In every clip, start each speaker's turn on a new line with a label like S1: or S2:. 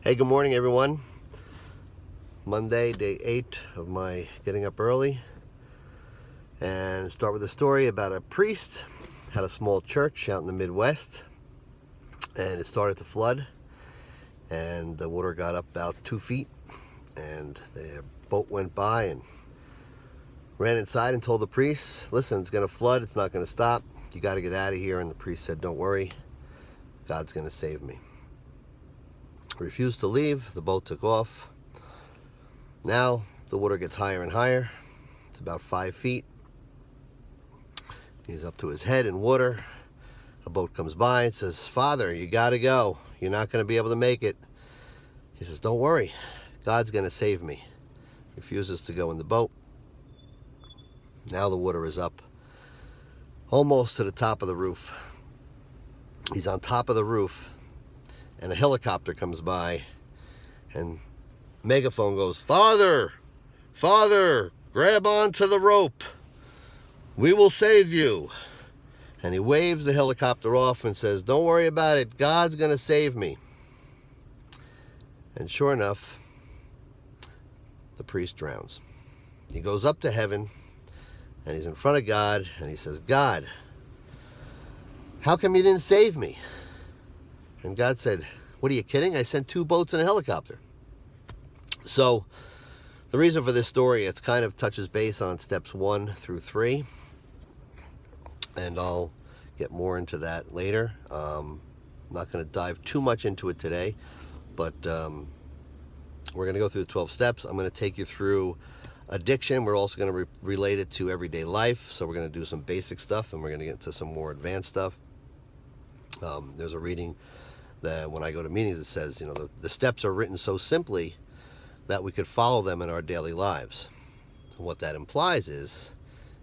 S1: Hey, good morning, everyone. Monday, day 8 of my getting up early. And start with a story about a priest had a small church out in the Midwest, and it started to flood, and the water got up about 2 feet, and the boat went by and ran inside and told the priest, listen, it's going to flood, it's not going to stop, you got to get out of here. And the priest said, don't worry, God's going to save me. Refused to leave. The boat took off. Now the water gets higher and higher. It's about 5 feet. He's up to his head in water. A boat comes by and says, Father, you got to go. You're not going to be able to make it. He says, don't worry, God's going to save me. Refuses to go in the boat. Now the water is up almost to the top of the roof. He's on top of the roof, and a helicopter comes by, and megaphone goes, Father, Father, grab onto the rope. We will save you. And he waves the helicopter off and says, don't worry about it. God's going to save me. And sure enough, the priest drowns. He goes up to heaven, and he's in front of God, and he says, God, how come you didn't save me? And God said, what are you kidding? I sent 2 boats and a helicopter. So the reason for this story, it's kind of touches base on steps 1 through 3. And I'll get more into that later. I'm not going to dive too much into it today, but we're going to go through the 12 steps. I'm going to take you through addiction. We're also going to relate it to everyday life. So we're going to do some basic stuff, and we're going to get into some more advanced stuff. There's a reading that when I go to meetings, it says, the steps are written so simply that we could follow them in our daily lives. And what that implies is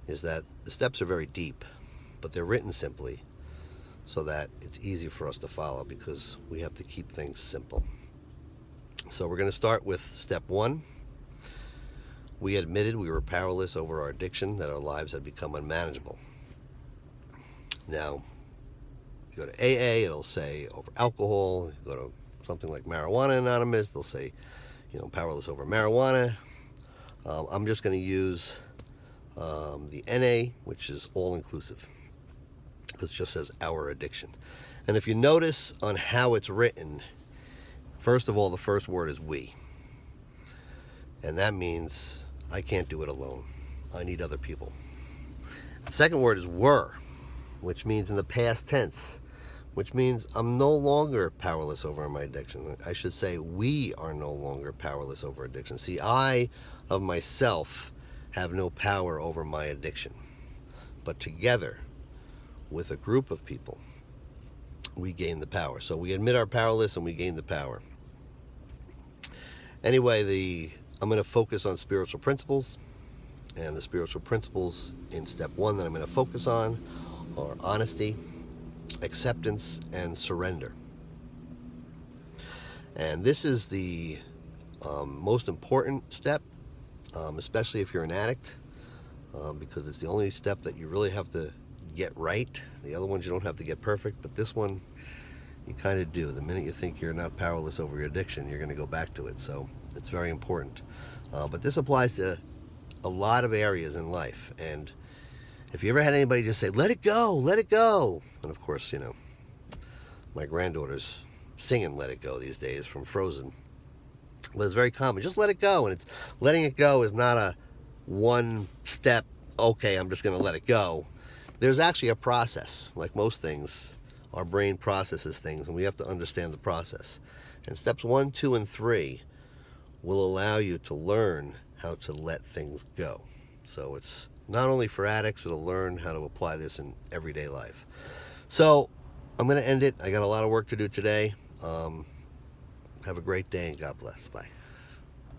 S1: that the steps are very deep, but they're written simply so that it's easy for us to follow, because we have to keep things simple. So we're going to start with step 1. We admitted we were powerless over our addiction, that our lives had become unmanageable. Now, you go to AA, it'll say over alcohol. You go to something like Marijuana Anonymous, they'll say, powerless over marijuana. I'm just going to use the NA, which is all-inclusive. It just says our addiction. And if you notice on how it's written, first of all, the first word is we. And that means I can't do it alone. I need other people. The second word is were, which means in the past tense, which means I'm no longer powerless over my addiction. I should say we are no longer powerless over addiction. See, I of myself have no power over my addiction. But together, with a group of people, we gain the power. So we admit our powerless and we gain the power. Anyway, I'm going to focus on spiritual principles. And the spiritual principles in step 1 that I'm going to focus on are honesty, acceptance, and surrender. And this is the most important step, especially if you're an addict, because it's the only step that you really have to get right. The other ones you don't have to get perfect, but this one you kind of do. The minute you think you're not powerless over your addiction, you're going to go back to it. So it's very important. But this applies to a lot of areas in life. And if you ever had anybody just say, let it go, let it go. And of course, my granddaughter's singing Let It Go these days from Frozen. But it's very common. Just let it go. And it's letting it go is not a one step, okay, I'm just going to let it go. There's actually a process. Like most things, our brain processes things, and we have to understand the process. And steps 1, 2, and 3 will allow you to learn how to let things go. So it's not only for addicts, it'll learn how to apply this in everyday life. So I'm going to end it. I got a lot of work to do today. Have a great day, and God bless. Bye.